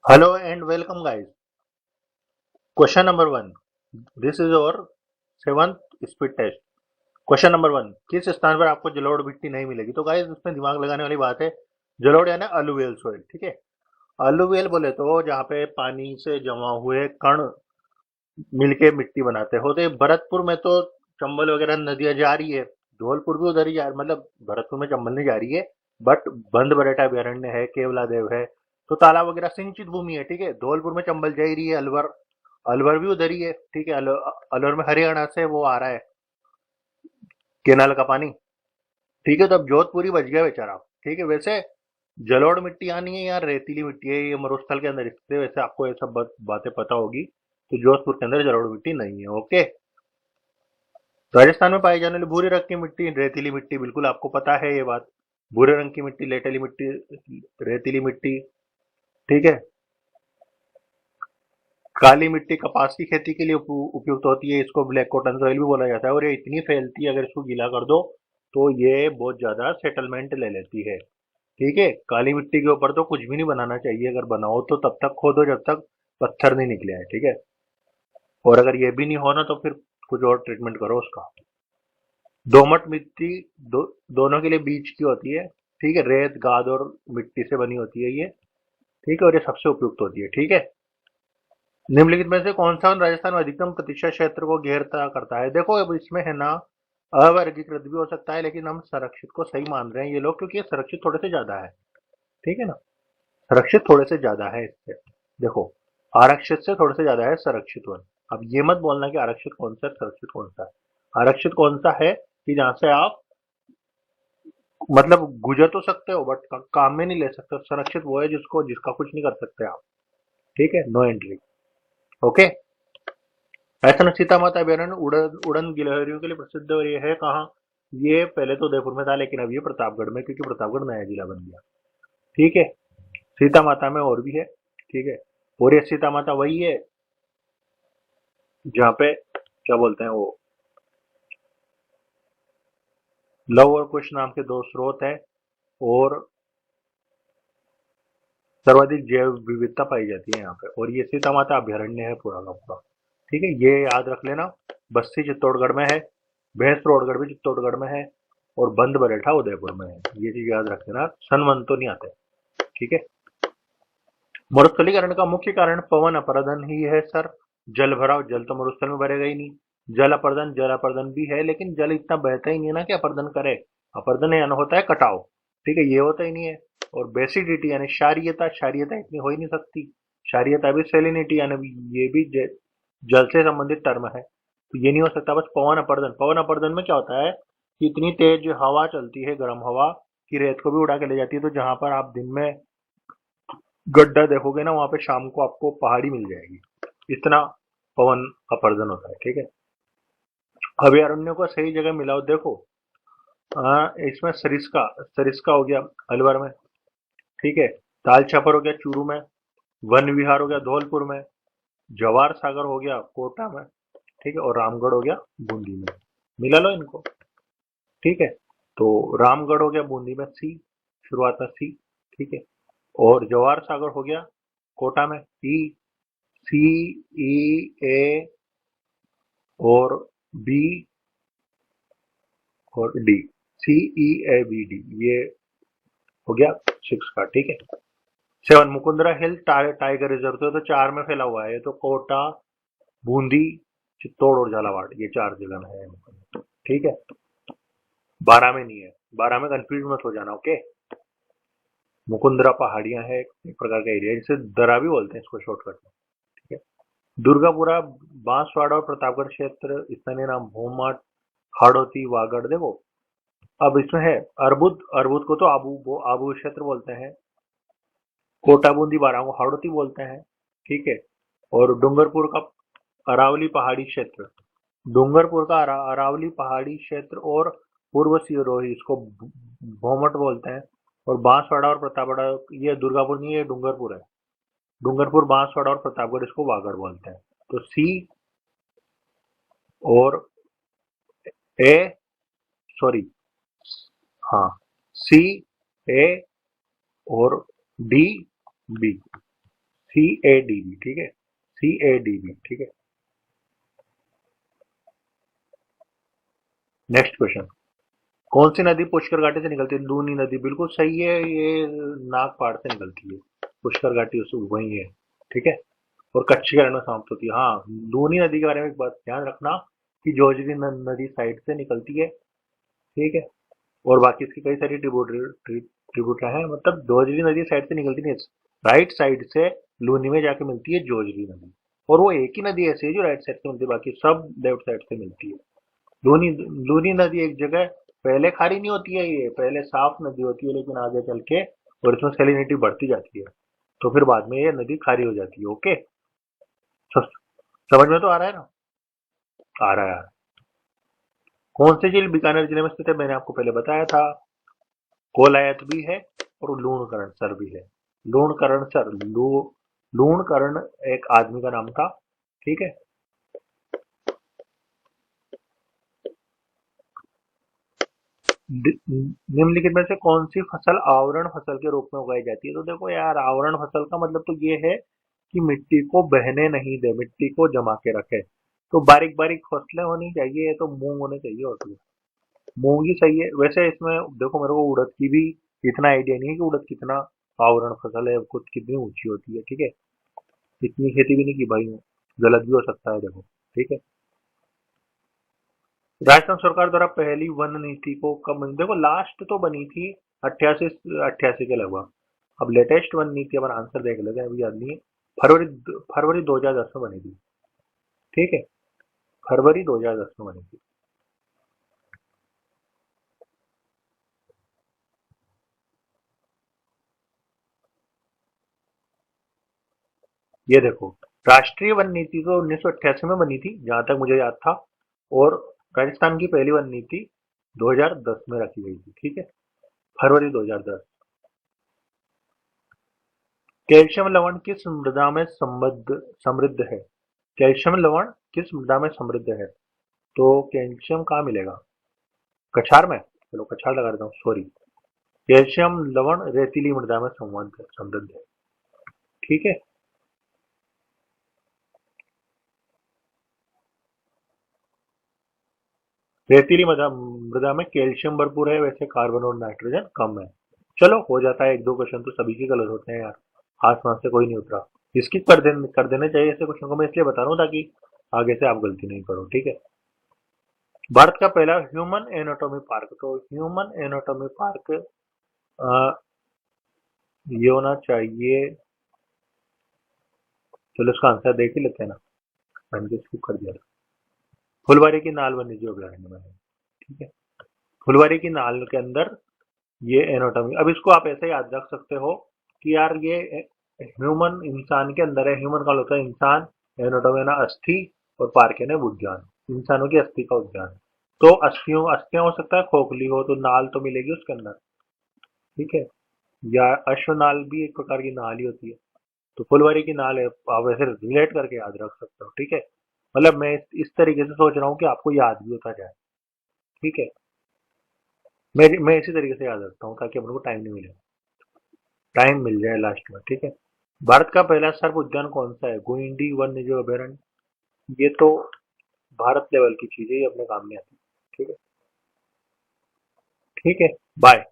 Hello and welcome, guys. Question number one. This is our seventh speed test. Question number one, किस स्थान पर आपको जलोढ़ मिट्टी नहीं मिलेगी? तो गाइस इसमें दिमाग लगाने वाली बात है। जलोढ़ यानी अलुवियल सोइल, ठीक है। अलुवियल बोले तो जहाँ पे पानी से जमा हुए कण मिलके मिट्टी बनाते होते। भरतपुर में तो चंबल वगैरह नदियां जा रही है, धौलपुर भी उधर ही जा, मतलब भरतपुर में चंबल नहीं जा रही है, बट बंद बरेटा अभ्यारण्य है, केवला देव है, तो तालाब वगैरह सिंचित भूमि है, ठीक है। धौलपुर में चंबल जा ही रही है, अलवर अलवर भी उधर ही है, ठीक है। अलवर में हरियाणा से वो आ रहा है, केनाल का पानी, ठीक है। तो अब जोधपुरी बच गया बेचारा, ठीक है। वैसे जलोढ़ मिट्टी आनी है यार, रेतीली मिट्टी है, ये मरुस्थल के अंदर स्थित है। वैसे आपको ये सब बातें पता होगी। तो जोधपुर के अंदर जलोढ़ मिट्टी नहीं है, ओके। राजस्थान में पाई जाने वाली भूरे रंग की मिट्टी रेतीली मिट्टी, बिल्कुल आपको पता है ये बात। भूरे रंग की मिट्टी लेटेली मिट्टी, रेतीली मिट्टी, ठीक है। काली मिट्टी कपास की खेती के लिए उपयुक्त होती है, इसको ब्लैक कॉटन सॉइल भी बोला जाता है, और ये इतनी फैलती है, अगर इसको गीला कर दो तो ये बहुत ज्यादा सेटलमेंट ले लेती है, ठीक है। काली मिट्टी के ऊपर तो कुछ भी नहीं बनाना चाहिए, अगर बनाओ तो तब तक खोदो जब तक पत्थर नहीं निकले आए, ठीक है। और अगर ये भी नहीं होना तो फिर कुछ और ट्रीटमेंट करो उसका। दोमट मिट्टी दोनों के लिए बीज की होती है, ठीक है। रेत गाद और मिट्टी से बनी होती है ये, ठीक है, और ये सबसे उपयुक्त होती है, ठीक है। निम्नलिखित में से कौन सा राजस्थान में अधिकतम प्रतिशत क्षेत्र को घेरता करता है? देखो अब इसमें है ना, अवर्गीकृत भी हो सकता है, लेकिन हम संरक्षित को सही मान रहे हैं ये लोग, क्योंकि ये संरक्षित थोड़े से ज्यादा है, ठीक है ना। संरक्षित थोड़े से ज्यादा है इससे। देखो, आरक्षित से थोड़े से ज्यादा है संरक्षित वन। अब ये मत बोलना कि आरक्षित कौन सा है संरक्षित कौन सा है। आरक्षित कौन सा है कि जहां से आप मतलब गुजर तो सकते हो, बट काम में नहीं ले सकते। संरक्षित वो है जिसको जिसका कुछ नहीं कर सकते आप, ठीक है, नो एंट्री, ओके। ऐसा सीता माता अभ्यारण्य उड़न उड़न गिलहरियों के लिए प्रसिद्ध, और ये है कहाँ? ये पहले तो उदयपुर में था, लेकिन अब ये प्रतापगढ़ में, क्योंकि प्रतापगढ़ नया जिला बन गया, ठीक है। सीता माता में और भी है, ठीक है। और ये सीता माता वही है जहाँ पे क्या बोलते हैं वो, लव और कुश नाम के दो स्रोत हैं, और सर्वाधिक जैव विविधता पाई जाती है यहाँ पे। और ये सीता माता अभ्यारण्य है पूरा का पूरा, ठीक है। ये याद रख लेना। बस्सी चित्तौड़गढ़ में है, भैंसरोडगढ़ भी चित्तौड़गढ़ में है, और बंद बरेठा उदयपुर में है। ये चीज याद रख लेना, सन वन तो नहीं आते, ठीक है। मरुस्थलीकरण का मुख्य कारण पवन अपरदन ही है सर। जल भराव, जल तो मरुस्थल में भरेगा ही नहीं। जल अपर्दन भी है, लेकिन जल इतना बहता ही नहीं है ना कि अपर्दन करे। अपर्दन यानी होता है कटाव, ठीक है, ये होता ही नहीं है। और बेसिडिटी यानी क्षारीयता, क्षारीयता इतनी हो ही नहीं सकती। क्षारीयता भी सेलिनिटी यानी ये भी जल से संबंधित टर्म है, तो ये नहीं हो सकता। बस पवन अपर्दन, पवन अपर्दन में क्या होता है कि इतनी तेज हवा चलती है, गर्म हवा, की रेत को भी उड़ा के ले जाती है। तो जहां पर आप दिन में गड्ढा देखोगे ना, वहां पे शाम को आपको पहाड़ी मिल जाएगी, इतना पवन अपर्दन होता है, ठीक है। अभयारण्यों को सही जगह मिलाओ, देखो इसमें सरिस्का, सरिस्का हो गया अलवर में, ठीक है। ताल छापर हो गया चूरू में, वन विहार हो गया धौलपुर में, जवार सागर हो गया कोटा में, ठीक है, और रामगढ़ हो गया बूंदी में। मिला लो इनको, ठीक है। तो रामगढ़ हो गया बूंदी में, सी, शुरुआत में सी, ठीक है। और जवार सागर हो गया कोटा में, ई, सी, ई, ए, और बी, और डी, सी, ई, ए, बी, डी, ये हो गया सिक्स का, ठीक है। सेवन, मुकुंदरा हिल टाइगर रिजर्व, तो चार में फैला हुआ है ये, तो कोटा, बूंदी, चित्तौड़ और झालावाड़, ये चार जगह है, ठीक है। 12 में नहीं है, 12 में कंफ्यूज मत हो जाना, ओके। मुकुंदरा पहाड़ियां है, एक प्रकार का एरिया, जिसे दरा भी बोलते हैं इसको शॉर्टकट में, ठीक है। दुर्गापुरा, बांसवाड़ा और प्रतापगढ़ क्षेत्र स्थानीय नाम भूमठ, हाड़ौती, वागड़, देखो अब इसमें है अर्बुद, अर्बुद को तो आबू आबू क्षेत्र बोलते हैं। कोटा बूंदी बारां को हाड़ौती बोलते हैं, ठीक है। और डूंगरपुर का अरावली पहाड़ी क्षेत्र, डूंगरपुर का अरावली पहाड़ी क्षेत्र और पूर्व सिरोही, इसको भोमट बोलते हैं। और बांसवाड़ा और प्रतापगढ़, ये दुर्गापुर नहीं है, डूंगरपुर है। डूंगरपुर, बांसवाड़ा और प्रतापगढ़, इसको वागड़ बोलते हैं। तो सी और ए, सॉरी, हाँ, सी, ए, और डी, बी, CADB, ठीक है, CADB, ठीक है। नेक्स्ट क्वेश्चन, कौन सी नदी पुष्कर घाटी से निकलती है? लूनी नदी, बिल्कुल सही है, ये नागपाड़ से निकलती है। पुष्कर घाटी उस वही है, ठीक है। और कच्ची रण में समाप्त होती है। हाँ, लूनी नदी के बारे में एक बात ध्यान रखना कि जोजरी नदी साइड से निकलती है, ठीक है। और बाकी इसकी कई सारी ट्रिब्यूटरी हैं, मतलब जोजरी नदी साइड से निकलती नहीं, राइट साइड से लूनी में जाके मिलती है जोजरी नदी। और वो एक ही नदी ऐसी है जो राइट साइड से मिलती है, बाकी सब लेफ्ट साइड से मिलती है। लूनी लूनी नदी एक जगह पहले खारी नहीं होती है, ये पहले साफ नदी होती है, लेकिन आगे चल के और इसमें सैलिनिटी बढ़ती जाती है, तो फिर बाद में ये नदी खारी हो जाती है। ओके, समझ में तो आ रहा है ना? आ रहा है यार। कौन सी झील बीकानेर जिले में स्थित है? मैंने आपको पहले बताया था, कोलायत भी है और लूणकरणसर भी है। लूणकरणसर, लूणकरण एक आदमी का नाम था, ठीक है। निम्नलिखित में से कौन सी फसल आवरण फसल के रूप में उगाई जाती है? तो देखो यार, आवरण फसल का मतलब तो ये है कि मिट्टी को बहने नहीं दे, मिट्टी को जमा के रखे। तो बारीक बारीक फसलें होनी चाहिए, तो मूंग होने चाहिए, और तो मूंग ही सही है। वैसे इसमें देखो, मेरे को उड़द की भी इतना आइडिया नहीं है कि उड़द कितना आवरण फसल है, खुद कितनी ऊंची होती है, ठीक है। इतनी खेती भी नहीं की भाई, गलत भी हो सकता है, देखो, ठीक है। राजस्थान सरकार द्वारा पहली वन नीति को कब बनी? देखो, लास्ट तो बनी थी 88 88 के लगभग। अब लेटेस्ट वन नीति अपन आंसर देख लेते हैं, अभी याद नहीं है। फरवरी फरवरी 2010 में बनी थी, ठीक है। फरवरी 2010 में बनी थी। ये देखो, राष्ट्रीय वन नीति तो 1988 में बनी थी, जहां तक मुझे याद था। और राजस्थान की पहली वन नीति 2010 में रखी गई थी, ठीक है, फरवरी 2010। कैल्शियम लवण किस मृदा में समृद्ध समृद्ध है? कैल्शियम लवण किस मृदा में समृद्ध है? तो कैल्शियम कहाँ मिलेगा? कछार में? चलो कछार लगा देता हूँ, सॉरी। कैल्शियम लवण रेतीली मृदा में समृद्ध है, ठीक है। रेतीली मृदा मृदा में कैल्शियम भरपूर है, वैसे कार्बन और नाइट्रोजन कम है। चलो, हो जाता है, एक दो क्वेश्चन तो सभी के गलत होते हैं यार, आसमान से कोई नहीं उतरा। इसकी कर देने चाहिए ऐसे क्वेश्चन को, मैं इसलिए बता रहा हूँ ताकि आगे से आप गलती नहीं करो, ठीक है। भारत का पहला ह्यूमन एनाटॉमी पार्क, तो ह्यूमन एनाटॉमी पार्क ये होना चाहिए। चलो, इसका आंसर देख ही लेते हैं ना, मैंने तो स्किप कर दिया था। फुलवारी की नाल वन्य जीव अभयारण्य में है, ठीक है। फुलवारी की नाल के अंदर ये एनाटॉमी, अब इसको आप ऐसे याद रख सकते हो कि यार ये ह्यूमन इंसान के अंदर है। ह्यूमन का होता है इंसान, एनाटॉमी ना अस्थि, और पार्क है ना उद्यान, इंसानों की अस्थि का उद्यान। तो अस्थियां हो सकता है, खोखली हो तो नाल तो मिलेगी उसके अंदर, ठीक है। या अश्वनाल भी एक प्रकार की नाल ही होती है। तो फुलवारी की नाल है, आप ऐसे रिलेट करके याद रख सकते हो, ठीक है। मतलब मैं इस तरीके से सोच रहा हूँ कि आपको याद भी होता जाए, ठीक है। मैं इसी तरीके से याद रखता हूँ ताकि अपने को टाइम नहीं मिले, टाइम मिल जाए लास्ट में, ठीक है। भारत का पहला सर्व उद्यान कौन सा है? गुइंडी वन्य जीव अभयारण्य। ये तो भारत लेवल की चीजें ही अपने काम में आती है, ठीक है। ठीक है, बाय।